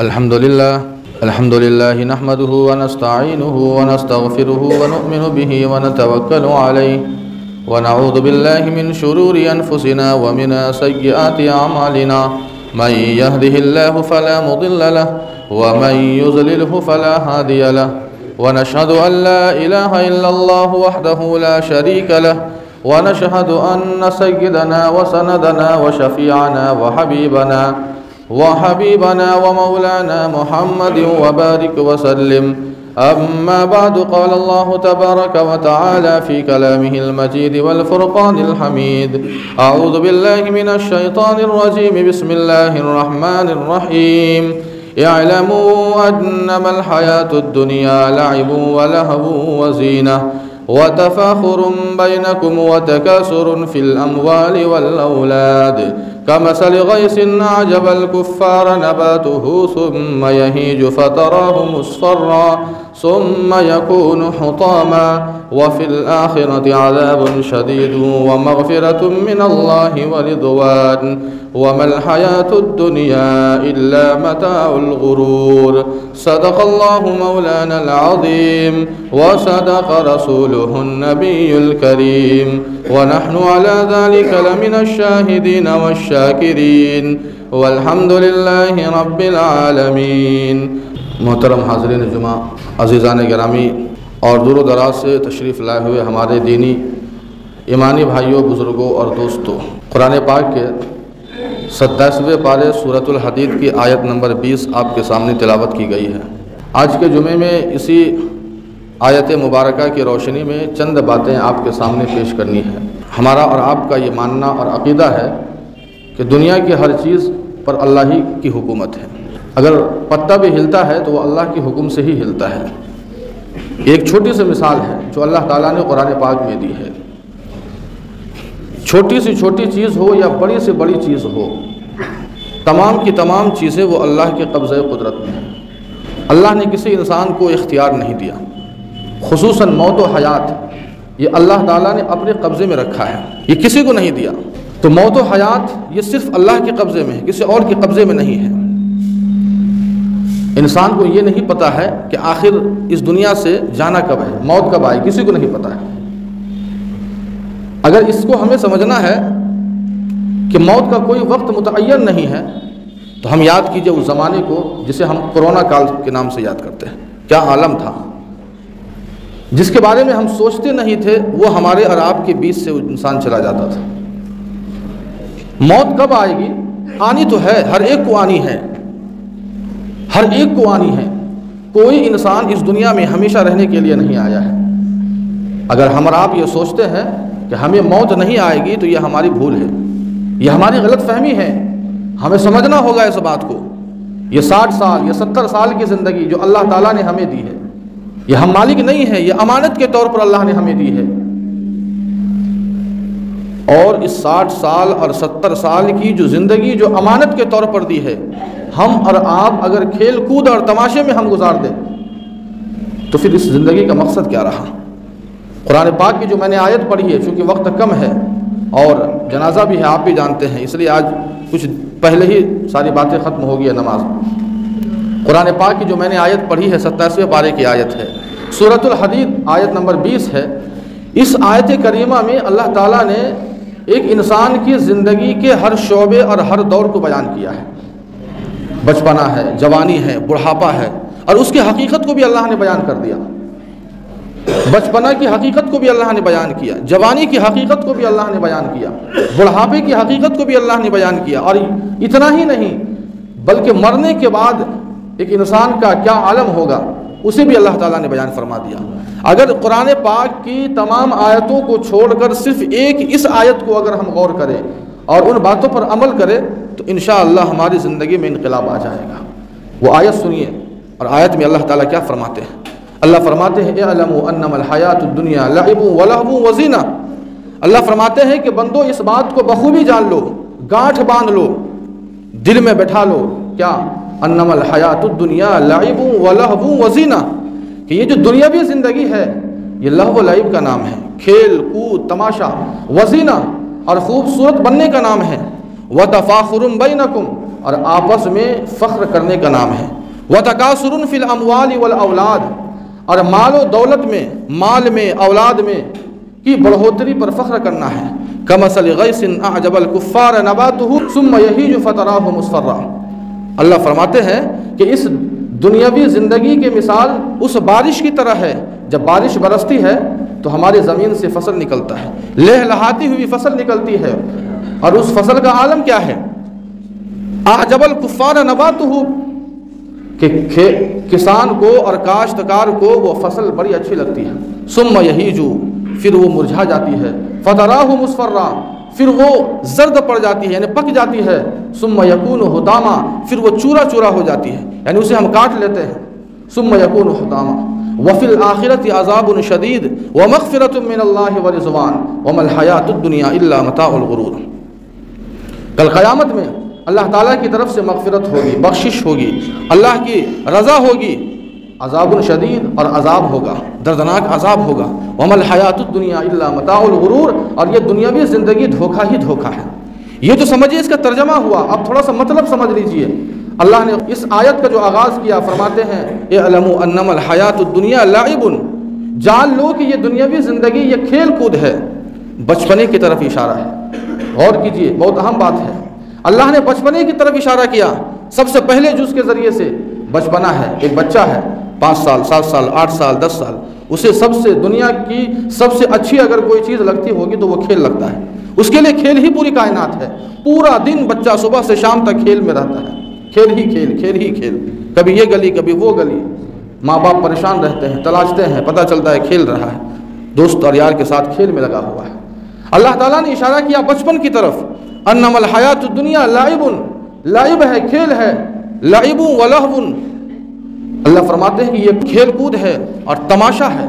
الحمد لله نحمده ونستعينه ونستغفره ونؤمن به ونتوكل عليه ونعوذ بالله من شرور أنفسنا ومن سيئات أعمالنا من يهده الله فلا مضل له ومن يضلله فلا هادي له ونشهد أن لا إله إلا الله وحده لا شريك له ونشهد أن سيدنا وسندنا وشفيعنا وحبيبنا ومولانا محمد وبارك وسلم. أما بعد، قال الله تبارك وتعالى في كلامه المجيد والفرقان الحميد: أعوذ بالله من الشيطان الرجيم، بسم الله الرحمن الرحيم. اعلموا أنما الحياة الدنيا لعب ولهو وزينة وتفاخر بينكم وتكاثر في الأموال والأولاد كمثل غيث أعجب الكفار نباته ثم يهيج فتراه مصفرا ثم يكون حطاما وفي الآخرة عذاب شديد ومغفرة من الله ورضوان وما الحياة الدنيا إلا متاع الغرور. صدق الله مولانا العظيم وصدق رسوله النبي الكريم ونحن على ذلك لمن الشاهدين والشاكرين والحمد لله رب العالمین. محترم حاضرین جمعہ، عزیزان گرامی اور دور و دراز سے تشریف لائے ہوئے ہمارے دینی ایمانی بھائیوں، بزرگوں اور دوستوں، قرآن پاک کے 27ویں پارے سورۃ الحدید کی آیت نمبر 20 آپ کے سامنے تلاوت کی گئی ہے. آج کے جمعے میں اسی آیت مبارکہ کی روشنی میں چند باتیں آپ کے سامنے پیش کرنی ہے. ہمارا اور آپ کا یہ ماننا اور عقیدہ ہے کہ دنیا کی ہر چیز پر اللہ ہی کی حکومت ہے. اگر پتا بھی ہلتا ہے تو وہ اللہ کے حکم سے ہی ہلتا ہے. ایک چھوٹی سی مثال ہے جو اللہ تعالیٰ نے قرآن پاک میں دی ہے. چھوٹی سی چھوٹی چیز ہو یا بڑی سے بڑی چیز ہو، تمام کی تمام چیزیں وہ اللہ کے قبضہ قدرت میں ہیں. اللہ نے کسی انسان کو اختیار نہیں دیا، خصوصاً موت و حیات یہ اللہ تعالیٰ نے اپنے قبضے میں رکھا ہے، یہ کسی کو نہیں دیا. تو موت و حیات یہ صرف اللہ کے قبضے میں ہے، کسی اور کے قبضے میں نہیں ہے. انسان کو یہ نہیں پتہ ہے کہ آخر اس دنیا سے جانا کب ہے، موت کب آئے، کسی کو نہیں پتہ ہے. اگر اس کو ہمیں سمجھنا ہے کہ موت کا کوئی وقت متعین نہیں ہے تو ہم یاد کیجئے اس زمانے کو جسے ہم کرونا کال کے نام سے یاد کرتے ہیں. کیا عالم تھا جس کے بارے میں ہم سوچتے نہیں تھے، وہ ہمارے اور آپ کے بیچ سے انسان چلا جاتا تھا. موت کب آئے گی؟ آنی تو ہے، ہر ایک کو آنی ہے، ہر ایک کو آنی ہے. کوئی انسان اس دنیا میں ہمیشہ رہنے کے لیے نہیں آیا ہے. اگر ہم اور آپ یہ سوچتے ہیں کہ ہمیں موت نہیں آئے گی تو یہ ہماری بھول ہے، یہ ہماری غلط فہمی ہے. ہمیں سمجھنا ہوگا اس بات کو. یہ 60 سال یا 70 سال کی زندگی جو اللہ تعالیٰ نے ہمیں دی ہے، یہ ہم مالک نہیں ہے، یہ امانت کے طور پر اللہ نے ہمیں دی ہے. اور اس 60 سال اور 70 سال کی جو زندگی جو امانت کے طور پر دی ہے، ہم اور آپ اگر کھیل کود اور تماشے میں ہم گزار دیں تو پھر اس زندگی کا مقصد کیا رہا؟ قرآن پاک کی جو میں نے آیت پڑھی ہے، چونکہ وقت کم ہے اور جنازہ بھی ہے، آپ بھی جانتے ہیں، اس لیے آج کچھ پہلے ہی ساری باتیں ختم ہو گئی ہے نماز. قرآن پاک کی جو میں نے آیت پڑھی ہے 27ویں پارے کی آیت ہے، سورۃ الحدید آیت نمبر 20 ہے. اس آیت کریمہ میں اللہ تعالیٰ نے ایک انسان کی زندگی کے ہر شعبے اور ہر دور کو بیان کیا ہے. بچپنا ہے، جوانی ہے، بڑھاپا ہے، اور اس کی حقیقت کو بھی اللہ نے بیان کر دیا. بچپنا کی حقیقت کو بھی اللہ نے بیان کیا، جوانی کی حقیقت کو بھی اللہ نے بیان کیا، بڑھاپے کی حقیقت کو بھی اللہ نے بیان کیا. اور اتنا ہی نہیں بلکہ مرنے کے بعد ایک انسان کا کیا عالم ہوگا اسے بھی اللہ تعالیٰ نے بیان فرما دیا. اگر قرآن پاک کی تمام آیتوں کو چھوڑ کر صرف ایک اس آیت کو اگر ہم غور کریں اور ان باتوں پر عمل کریں تو انشاءاللہ ہماری زندگی میں انقلاب آ جائے گا. وہ آیت سنیے، اور آیت میں اللہ تعالیٰ کیا فرماتے ہیں؟ اللہ فرماتے ہیں اعلموا انما الحیات الدنیا لعب ولہو وزینہ. اللہ فرماتے ہیں کہ بندو اس بات کو بخوبی جان لو، گانٹھ باندھ لو، دل میں بٹھا لو. کیا؟ انما الحیات الدنیا لعب ولہو وزینہ، کہ یہ جو دنیاوی زندگی ہے یہ لہو و لعب کا نام ہے، کھیل کود تماشا، وزینہ اور خوبصورت بننے کا نام ہے. وتفاخر بینکم، اور آپس میں فخر کرنے کا نام ہے۔ وَتَكَاثُرٌ فِي الْأَمْوَالِ وَالْأَوْلَادِ، اور مال و دولت میں، مال میں، اولاد میں کی بڑھوتری پر فخر کرنا ہے۔ كَمَثَلِ غَيْثٍ أَعْجَبَ الْكُفَّارَ نَبَاتُهُ ثُمَّ يَهِيجُ فَتَرَاهُ مُصْفَرًّا۔ اللہ فرماتے ہیں کہ اس دنیاوی زندگی کی مثال اس بارش کی طرح ہے، جب بارش برستی ہے تو ہماری زمین سے فصل نکلتا ہے، لہلہاتی ہوئی فصل نکلتی ہے، اور اس فصل کا عالم کیا ہے؟ اعجب الکفار نباتہ، کہ کسان کو اور کاشتکار کو وہ فصل بڑی اچھی لگتی ہے۔ ثم یہیج، پھر وہ مرجھا جاتی ہے۔ فتراہ مصفرا، پھر وہ زرد پڑ جاتی ہے، یعنی پک جاتی ہے۔ ثم یکون حطاما، پھر وہ چورا چورا ہو جاتی ہے، یعنی اسے ہم کاٹ لیتے ہیں۔ ثم یکون حطاما وفی الآخرۃ عذاب شدید ومغفرۃ من اللہ ورضوان وما الحیاۃ الدنیا الا متاع الغرور۔ کل قیامت میں اللہ تعالیٰ کی طرف سے مغفرت ہوگی، بخشش ہوگی، اللہ کی رضا ہوگی، عذاب شدید اور عذاب ہوگا، دردناک عذاب ہوگا۔ وما الحیاۃ الدنیا الا متاع الغرور، اور یہ دنیاوی زندگی دھوکہ ہی دھوکہ ہے۔ یہ تو سمجھیے اس کا ترجمہ ہوا، اب تھوڑا سا مطلب سمجھ لیجئے۔ اللہ نے اس آیت کا جو آغاز کیا، فرماتے ہیں اعلموا انما الحیاۃ الدنیا لعب، جان لو کہ یہ دنیاوی زندگی یہ کھیل کود ہے، بچپنے کی طرف اشارہ ہے۔ غور کیجئے، بہت اہم بات ہے۔ اللہ نے بچپنے کی طرف اشارہ کیا، سب سے پہلے جز کے ذریعے سے۔ بچپنا ہے، ایک بچہ ہے 5 سال 7 سال 8 سال 10 سال، اسے سب سے دنیا کی سب سے اچھی اگر کوئی چیز لگتی ہوگی تو وہ کھیل لگتا ہے، اس کے لیے کھیل ہی پوری کائنات ہے۔ پورا دن بچہ صبح سے شام تک کھیل میں رہتا ہے، کھیل ہی کھیل، کھیل ہی کھیل، کبھی یہ گلی کبھی وہ گلی، ماں باپ پریشان رہتے ہیں، تلاشتے ہیں، پتہ چلتا ہے کھیل رہا ہے، دوست اور یار کے ساتھ کھیل میں لگا ہوا ہے۔ اللہ تعالیٰ نے اشارہ کیا بچپن کی طرف، انما الحیاۃ الدنیا لعب، لعب ہے، کھیل ہے، لعب و لہو، اللہ فرماتے ہیں کہ یہ کھیل کود ہے اور تماشا ہے۔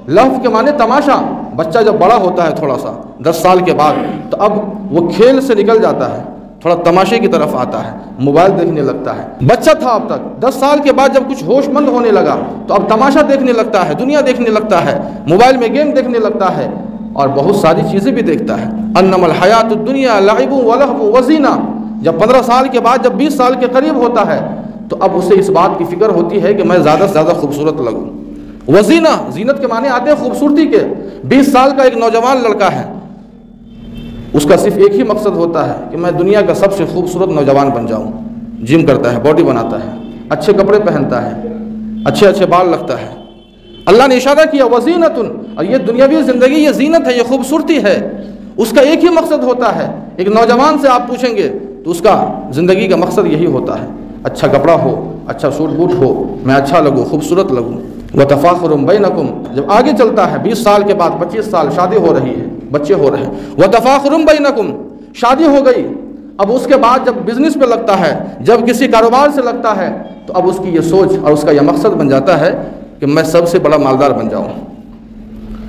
لہو کے معنی تماشا، بچہ جب بڑا ہوتا ہے تھوڑا سا 10 سال کے بعد تو اب وہ کھیل سے نکل جاتا ہے، تھوڑا تماشے کی طرف آتا ہے، موبائل دیکھنے لگتا ہے۔ بچہ تھا اب تک، 10 سال کے بعد جب کچھ ہوش مند ہونے لگا تو اب تماشا دیکھنے لگتا ہے، دنیا دیکھنے لگتا ہے، موبائل میں گیم دیکھنے لگتا ہے اور بہت ساری چیزیں بھی دیکھتا ہے۔ انما الحیاۃ الدنیا لعب و لہو و زینہ، جب 15 سال کے بعد جب 20 سال کے قریب ہوتا ہے تو اب اسے اس بات کی فکر ہوتی ہے کہ میں زیادہ سے زیادہ خوبصورت لگوں۔ وزینہ، زینت کے معنی آتے ہیں خوبصورتی کے۔ 20 سال کا ایک نوجوان لڑکا ہے، اس کا صرف ایک ہی مقصد ہوتا ہے کہ میں دنیا کا سب سے خوبصورت نوجوان بن جاؤں۔ جم کرتا ہے، باڈی بناتا ہے، اچھے کپڑے پہنتا ہے، اچھے اچھے بال رکھتا ہے۔ اللہ نے اشارہ کیا وزینۃ، اور یہ دنیاوی زندگی یہ زینت ہے، یہ خوبصورتی ہے۔ اس کا ایک ہی مقصد ہوتا ہے، ایک نوجوان سے آپ پوچھیں گے تو اس کا زندگی کا مقصد یہی ہوتا ہے، اچھا کپڑا ہو، اچھا سوٹ بوٹ ہو، میں اچھا لگوں، خوبصورت لگوں۔ وتفاخر بینکم، جب آگے چلتا ہے 20 سال کے بعد 25 سال، شادی ہو رہی ہے، بچے ہو رہے ہیں۔ وتفاخر بینکم، شادی ہو گئی، اب اس کے بعد جب بزنس پہ لگتا ہے، جب کسی کاروبار سے لگتا ہے تو اب اس کی یہ سوچ اور اس کا یہ مقصد بن جاتا ہے کہ میں سب سے بڑا مالدار بن جاؤں،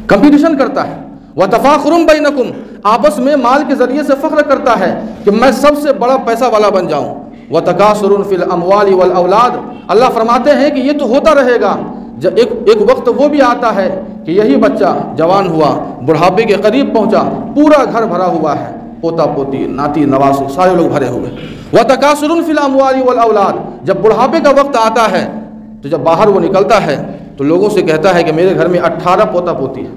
کمپٹیشن کرتا ہے۔ وتفاخر بینکم، آپس میں مال کے ذریعے سے فخر کرتا ہے کہ میں سب سے بڑا پیسہ والا بن جاؤں۔ وتکاثر فی الاموال والاولاد، اللہ فرماتے ہیں کہ یہ تو ہوتا رہے گا، جب ایک وقت وہ بھی آتا ہے کہ یہی بچہ جوان ہوا، بڑھاپے کے قریب پہنچا، پورا گھر بھرا ہوا ہے، پوتا پوتی ناتی نواسے سارے لوگ بھرے ہوئے۔ وتکاثر فی الاموال والاولاد، جب بڑھاپے کا وقت آتا ہے تو جب باہر وہ نکلتا ہے تو لوگوں سے کہتا ہے کہ میرے گھر میں 18 پوتا پوتی ہے۔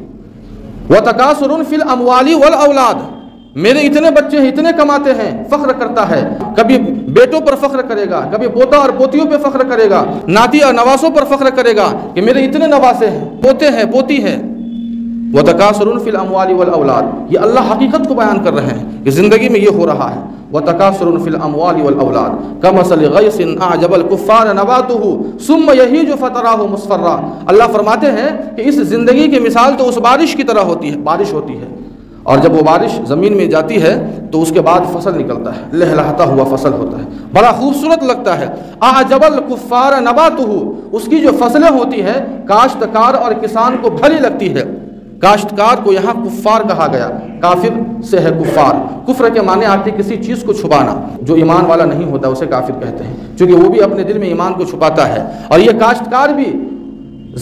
وتکاثر فی الاموال والاولاد، میرے اتنے بچے ہیں، اتنے کماتے ہیں، فخر کرتا ہے، کبھی بیٹوں پر فخر کرے گا، کبھی پوتا اور پوتیوں پہ فخر کرے گا، ناتی اور نواسوں پر فخر کرے گا کہ میرے اتنے نواسے ہیں، پوتے ہیں، پوتی ہیں۔ وتکاثر فی الاموال والاولاد، یہ اللہ حقیقت کو بیان کر رہے ہیں کہ زندگی میں یہ ہو رہا ہے۔ وتکاثر فی الاموال والاولاد کمثل غیث اعجب الکفار نباتہ ثم یہیج فتراہ مصفرا، اللہ فرماتے ہیں کہ اس زندگی کی مثال تو اس بارش کی طرح ہوتی ہے، بارش ہوتی ہے، اور جب وہ بارش زمین میں جاتی ہے تو اس کے بعد فصل نکلتا ہے، لہلہاتا ہوا فصل ہوتا ہے، بڑا خوبصورت لگتا ہے۔ اعجب الکفار نباتہ، اس کی جو فصلیں ہوتی ہیں کاشتکار اور کسان کو بھلی لگتی ہے۔ کاشتکار کو یہاں کفار کہا گیا، کافر سے ہے کفار، کفر کے معنی آتے کسی چیز کو چھپانا، جو ایمان والا نہیں ہوتا اسے کافر کہتے ہیں، چونکہ وہ بھی اپنے دل میں ایمان کو چھپاتا ہے، اور یہ کاشتکار بھی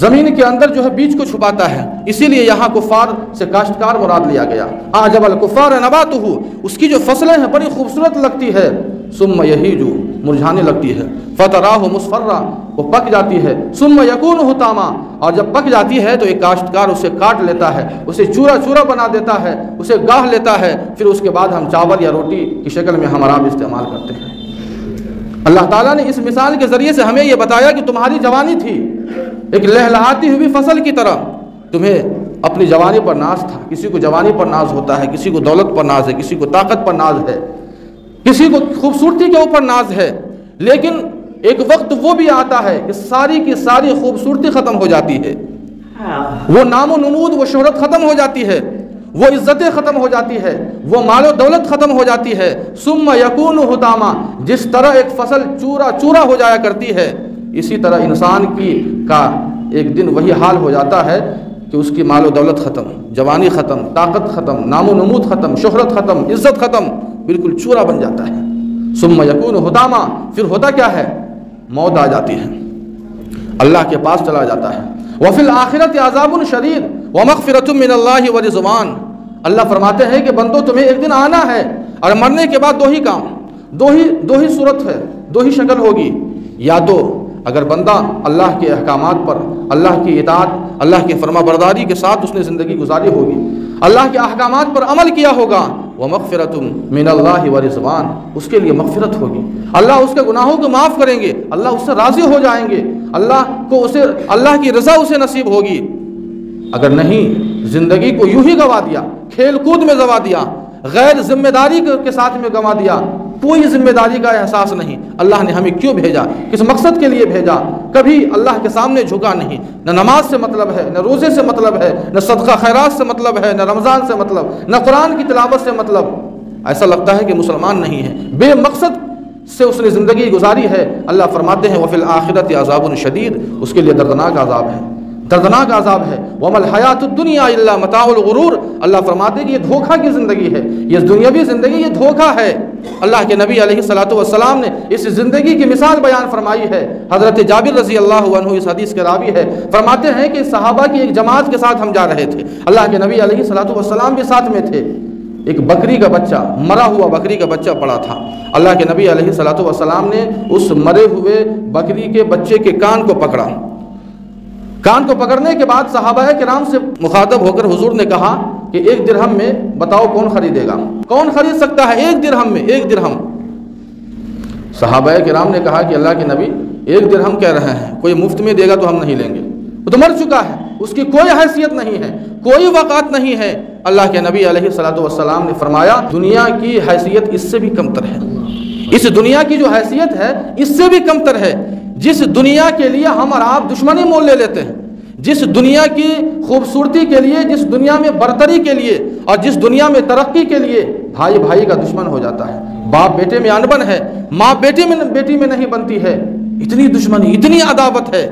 زمین کے اندر جو ہے بیج کو چھپاتا ہے، اسی لیے یہاں کفار سے کاشتکار مراد لیا گیا۔ اعجب الکفار نباتہ، اس کی جو فصلیں ہیں بڑی خوبصورت لگتی ہے، ثم یہیج مرجھانے لگتی ہے، فتراہ مصفرا وہ پک جاتی ہے، ثم یکون حطاما اور جب پک جاتی ہے تو ایک کاشتکار اسے کاٹ لیتا ہے، اسے چورا چورا بنا دیتا ہے، اسے گاہ لیتا ہے، پھر اس کے بعد ہم چاول یا روٹی کی شکل میں ہم آپ استعمال کرتے ہیں۔ اللہ تعالیٰ نے اس مثال کے ذریعے سے ہمیں یہ بتایا کہ تمہاری جوانی تھی ایک لہلہاتی ہوئی فصل کی طرح، تمہیں اپنی جوانی پر ناز تھا۔ کسی کو جوانی پر ناز ہوتا ہے، کسی کو دولت پر ناز ہے، کسی کو طاقت پر ناز ہے، کسی کو خوبصورتی کے اوپر ناز ہے، لیکن ایک وقت وہ بھی آتا ہے کہ ساری کی ساری خوبصورتی ختم ہو جاتی ہے، وہ نام و نمود، وہ شہرت ختم ہو جاتی ہے، وہ عزتیں ختم ہو جاتی ہے، وہ مال و دولت ختم ہو جاتی ہے۔ ثم یکون حطاما، جس طرح ایک فصل چورا چورا ہو جایا کرتی ہے، اسی طرح انسان کا ایک دن وہی حال ہو جاتا ہے کہ اس کی مال و دولت ختم، جوانی ختم، طاقت ختم، نام و نمود ختم، شہرت ختم، عزت ختم، بالکل چورا بن جاتا ہے۔ ثم یکون حطاما، پھر ہوتا کیا ہے؟ موت آ جاتی ہے، اللہ کے پاس چلا جاتا ہے۔ وفی الآخرۃ عذاب شدید ومغفرۃ من اللہ ورضوان، اللہ فرماتے ہیں کہ بندو تمہیں ایک دن آنا ہے، اور مرنے کے بعد دو ہی صورت ہے، دو ہی شکل ہوگی، یا تو اگر بندہ اللہ کے احکامات پر، اللہ کی اطاعت، اللہ کی فرما برداری کے ساتھ اس نے زندگی گزاری ہوگی، اللہ کے احکامات پر عمل کیا ہوگا، ومغفرۃ من اللہ ورضوان، اس کے لیے مغفرت ہوگی، اللہ اس کے گناہوں کو معاف کریں گے، اللہ اس سے راضی ہو جائیں گے، اللہ کی رضا اسے نصیب ہوگی۔ اگر نہیں زندگی کو یوں ہی گوا دیا، کھیل کود میں گوا دیا، غیر ذمہ داری کے ساتھ میں گوا دیا، کوئی ذمہ داری کا احساس نہیں، اللہ نے ہمیں کیوں بھیجا، کس مقصد کے لیے بھیجا، کبھی اللہ کے سامنے جھکا نہیں، نہ نماز سے مطلب ہے، نہ روزے سے مطلب ہے، نہ صدقہ خیرات سے مطلب ہے، نہ رمضان سے مطلب، نہ قرآن کی تلاوت سے مطلب، ایسا لگتا ہے کہ مسلمان نہیں ہے، بے مقصد سے اس نے زندگی گزاری ہے۔ اللہ فرماتے ہیں وفی الآخرۃ عذاب شدید، اس کے لیے دردناک عذاب ہے، دردناک عذاب ہے۔ وما الحیات الدنیا الا متاع الغرور، اللہ فرماتے ہیں کہ یہ دھوکہ کی زندگی ہے، یہ دنیاوی زندگی یہ دھوکہ ہے۔ اللہ کے نبی علیہ الصلوۃ والسلام نے اس زندگی کی مثال بیان فرمائی ہے۔ حضرت جابر رضی اللہ عنہ اس حدیث کے راوی ہے، فرماتے ہیں کہ صحابہ کی ایک جماعت کے ساتھ ہم جا رہے تھے، اللہ کے نبی علیہ الصلوۃ والسلام بھی ساتھ میں تھے، ایک بکری کا بچہ، مرا ہوا بکری کا بچہ پڑا تھا، اللہ کے نبی علیہ الصلوۃ والسلام نے اس مرے ہوئے بکری کے بچے کے کان کو پکڑا، کان کو پکڑنے کے بعد صحابہ کرام سے مخاطب ہو کر حضور نے کہا کہ 1 درہم میں بتاؤ کون خریدے گا، کون خرید سکتا ہے 1 درہم میں، 1 درہم۔ صحابہ کرام نے کہا کہ اللہ کے نبی 1 درہم کہہ رہے ہیں، کوئی مفت میں دے گا تو ہم نہیں لیں گے، وہ تو مر چکا ہے، اس کی کوئی حیثیت نہیں ہے، کوئی وقات نہیں ہے۔ اللہ کے نبی علیہ الصلوۃ والسلام نے فرمایا دنیا کی حیثیت اس سے بھی کمتر ہے، اس دنیا کی جو حیثیت ہے اس سے بھی کمتر ہے، جس دنیا کے لیے ہم اور آپ دشمنی مول لے لیتے ہیں، جس دنیا کی خوبصورتی کے لیے، جس دنیا میں برتری کے لیے، اور جس دنیا میں ترقی کے لیے بھائی بھائی کا دشمن ہو جاتا ہے، باپ بیٹے میں انبن ہے، ماں بیٹی میں نہیں بنتی ہے، اتنی دشمنی، اتنی عداوت ہے۔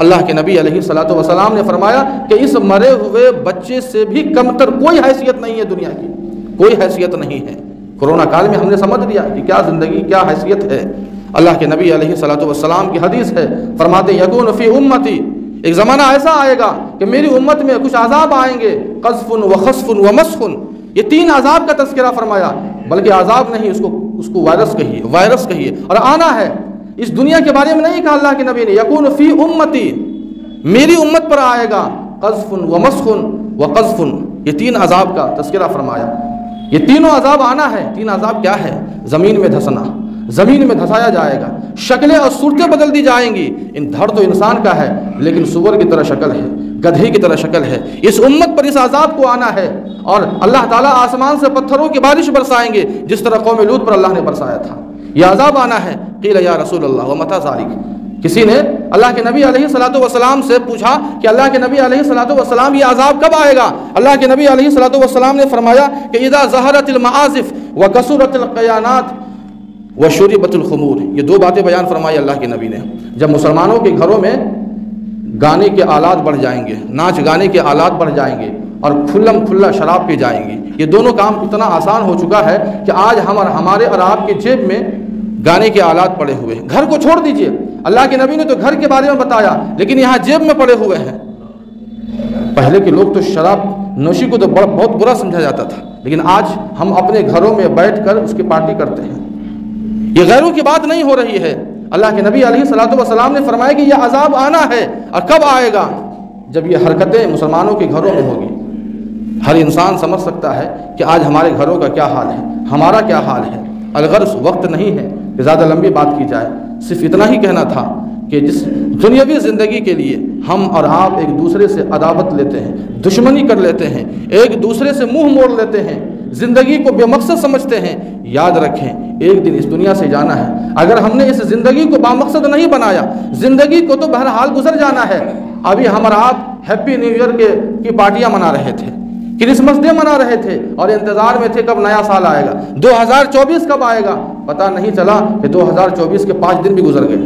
اللہ کے نبی علیہ الصلوۃ والسلام نے فرمایا کہ اس مرے ہوئے بچے سے بھی کمتر کوئی حیثیت نہیں ہے، دنیا کی کوئی حیثیت نہیں ہے۔ کورونا کال میں ہم نے سمجھ لیا کہ کیا زندگی، کیا حیثیت ہے۔ اللہ کے نبی علیہ الصلوۃ والسلام کی حدیث ہے، فرماتے یکون فی امتی، ایک زمانہ ایسا آئے گا کہ میری امت میں کچھ عذاب آئیں گے، قذف و خسف و مسخ، یہ 3 عذاب کا تذکرہ فرمایا، بلکہ عذاب نہیں، اس کو وائرس کہیے، اور آنا ہے، اس دنیا کے بارے میں نہیں کہا اللہ کے نبی نے، یکون فی امتی، میری امت پر آئے گا قذف و مسخ و قذف، یہ 3 عذاب کا تذکرہ فرمایا۔ یہ تینوں عذاب آنا ہے۔ 3 عذاب کیا ہے؟ زمین میں دھسنا، زمین میں دھسایا جائے گا، شکلیں اور صورتیں بدل دی جائیں گی، دھڑ تو انسان کا ہے لیکن سور کی طرح شکل ہے، گدھے کی طرح شکل ہے، اس امت پر اس عذاب کو آنا ہے، اور اللہ تعالیٰ آسمان سے پتھروں کی بارش برسائیں گے جس طرح قوم لوط پر اللہ نے برسایا تھا، یہ عذاب آنا ہے۔ قیل یا رسول اللہ ومتی ذالک، کسی نے اللہ کے نبی علیہ الصلوۃ والسلام سے پوچھا کہ اللہ کے نبی علیہ الصلوۃ والسلام یہ عذاب کب آئے گا؟ اللہ کے نبی علیہ الصلوۃ والسلام نے فرمایا کہ اذا ظہرت المعازف وکثرت القیانات وشربت الخمور، یہ 2 باتیں بیان فرمائی اللہ کے نبی نے۔ جب مسلمانوں کے گھروں میں گانے کے آلات بڑھ جائیں گے، ناچ گانے کے آلات بڑھ جائیں گے، اور کھلم کھلا شراب پی جائیں گی، یہ دونوں کام اتنا آسان ہو چکا ہے کہ آج ہمارے اور آپ کے جیب میں گانے کے آلات پڑے ہوئے ہیں۔ گھر کو چھوڑ دیجئے، اللہ کے نبی نے تو گھر کے بارے میں بتایا، لیکن یہاں جیب میں پڑے ہوئے ہیں۔ پہلے کے لوگ تو شراب نوشی کو تو بہت برا سمجھا جاتا تھا، لیکن آج ہم اپنے گھروں میں بیٹھ کر اس کی پارٹی کرتے ہیں، یہ غیروں کی بات نہیں ہو رہی ہے۔ اللہ کے نبی علیہ الصلوۃ والسلام نے فرمایا کہ یہ عذاب آنا ہے، اور کب آئے گا؟ جب یہ حرکتیں مسلمانوں کے گھروں میں ہوگی۔ ہر انسان سمجھ سکتا ہے کہ آج ہمارے گھروں کا کیا حال ہے، ہمارا کیا حال ہے۔ الغرض وقت نہیں ہے کہ زیادہ لمبی بات کی جائے، صرف اتنا ہی کہنا تھا کہ جس دنیاوی زندگی کے لیے ہم اور آپ ایک دوسرے سے عداوت لیتے ہیں، دشمنی کر لیتے ہیں، ایک دوسرے سے منہ موڑ لیتے ہیں، زندگی کو بے مقصد سمجھتے ہیں، یاد رکھیں ایک دن اس دنیا سے جانا ہے۔ اگر ہم نے اس زندگی کو بامقصد نہیں بنایا، زندگی کو تو بہرحال گزر جانا ہے۔ ابھی ہم اور آپ ہیپی نیو ایئر کی پارٹیاں منا رہے تھے، کرسمس ڈے منا رہے تھے، اور انتظار میں تھے کب نیا سال آئے گا، 2024 کب آئے گا۔ پتہ نہیں چلا کہ 2024 کے 5 دن بھی گزر گئے۔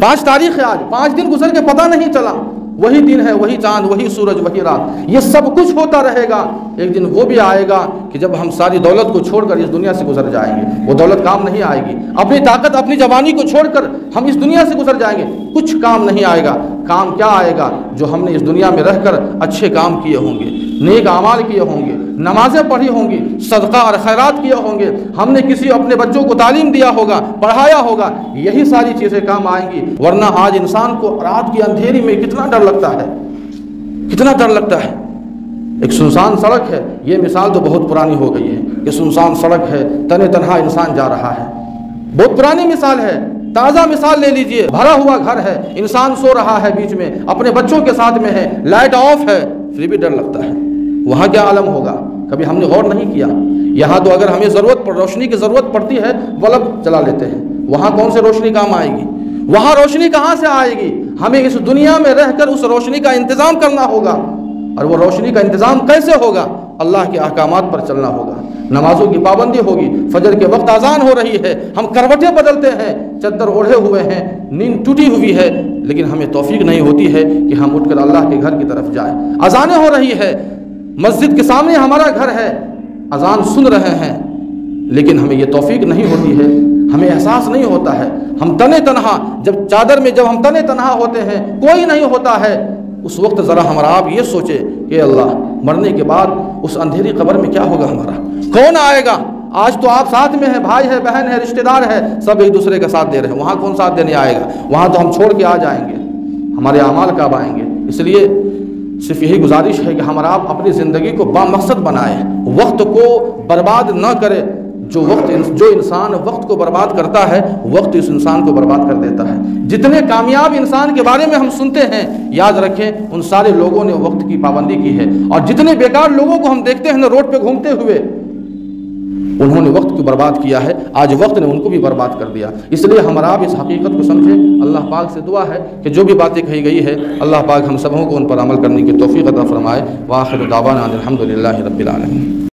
5 تاریخ ہے آج، 5 دن گزر کے پتہ نہیں چلا۔ وہی دن ہے، وہی چاند، وہی سورج، وہی رات، یہ سب کچھ ہوتا رہے گا۔ ایک دن وہ بھی آئے گا کہ جب ہم ساری دولت کو چھوڑ کر اس دنیا سے گزر جائیں گے۔ وہ دولت کام نہیں آئے گی، اپنی طاقت، اپنی جوانی کو چھوڑ کر ہم اس دنیا سے گزر جائیں گے، کچھ کام نہیں آئے گا۔ کام کیا آئے گا؟ جو ہم نے اس دنیا میں رہ کر اچھے کام کیے ہوں گے، نیک اعمال کیے ہوں گے، نمازیں پڑھی ہوں گی، صدقہ اور خیرات کیے ہوں گے، ہم نے کسی اپنے بچوں کو تعلیم دیا ہوگا، پڑھایا ہوگا، یہی ساری چیزیں کام آئیں گی۔ ورنہ آج انسان کو رات کی اندھیری میں کتنا ڈر لگتا ہے، کتنا ڈر لگتا ہے۔ ایک سنسان سڑک ہے، یہ مثال تو بہت پرانی ہو گئی ہے کہ سنسان سڑک ہے، تنے تنہا انسان جا رہا ہے، بہت پرانی مثال ہے۔ تازہ مثال لے لیجئے، بھرا ہوا گھر ہے، انسان سو رہا ہے بیچ میں، اپنے بچوں کے ساتھ میں ہے، لائٹ آف ہے، پھر بھی ڈر لگتا ہے۔ وہاں کیا عالم ہوگا؟ کبھی ہم نے غور نہیں کیا۔ یہاں تو اگر ہمیں روشنی کی ضرورت پڑتی ہے، بلب چلا لیتے ہیں، وہاں کون سے روشنی کام آئے گی؟ وہاں روشنی کہاں سے آئے گی؟ ہمیں اس دنیا میں رہ کر اس روشنی کا انتظام کرنا ہوگا، اور وہ روشنی کا انتظام کیسے ہوگا؟ اللہ کے احکامات پر چلنا ہوگا، نمازوں کی پابندی ہوگی۔ فجر کے وقت اذان ہو رہی ہے، ہم کروٹیں بدلتے ہیں، چادر اوڑھے ہوئے ہیں، نیند ٹوٹی ہوئی ہے، لیکن ہمیں توفیق نہیں ہوتی ہے کہ ہم اٹھ کر اللہ کے گھر کی طرف جائیں۔ اذانیں ہو رہی ہے، مسجد کے سامنے ہمارا گھر ہے، اذان سن رہے ہیں، لیکن ہمیں یہ توفیق نہیں ہوتی ہے، ہمیں احساس نہیں ہوتا ہے۔ ہم تنے تنہا، جب چادر میں جب ہم تنے تنہا ہوتے ہیں، کوئی نہیں ہوتا ہے، اس وقت ذرا ہمارا آپ یہ سوچے کہ اللہ مرنے کے بعد اس اندھیری قبر میں کیا ہوگا ہمارا؟ کون آئے گا؟ آج تو آپ ساتھ میں ہیں، بھائی ہے، بہن ہے، رشتہ دار ہے، سب ایک دوسرے کا ساتھ دے رہے ہیں، وہاں کون ساتھ دینے آئے گا؟ وہاں تو ہم چھوڑ کے آ جائیں گے، ہمارے اعمال کب آئیں گے؟ اس لیے صرف یہی گزارش ہے کہ ہم اور آپ اپنی زندگی کو بامقصد بنائیں، وقت کو برباد نہ کریں۔ جو انسان وقت کو برباد کرتا ہے، وقت اس انسان کو برباد کر دیتا ہے۔ جتنے کامیاب انسان کے بارے میں ہم سنتے ہیں، یاد رکھیں ان سارے لوگوں نے وقت کی پابندی کی ہے، اور جتنے بیکار لوگوں کو ہم دیکھتے ہیں نا روڈ پہ گھومتے ہوئے، انہوں نے وقت کو برباد کیا ہے، آج وقت نے ان کو بھی برباد کر دیا۔ اس لیے ہم اور آپ اس حقیقت کو سمجھیں۔ اللہ پاک سے دعا ہے کہ جو بھی باتیں کہی گئی ہے، اللہ پاک ہم سبوں کو ان پر عمل کرنے کی توفیق عطا فرمائے۔ وآخر دعوانا الحمدللہ رب العالمین۔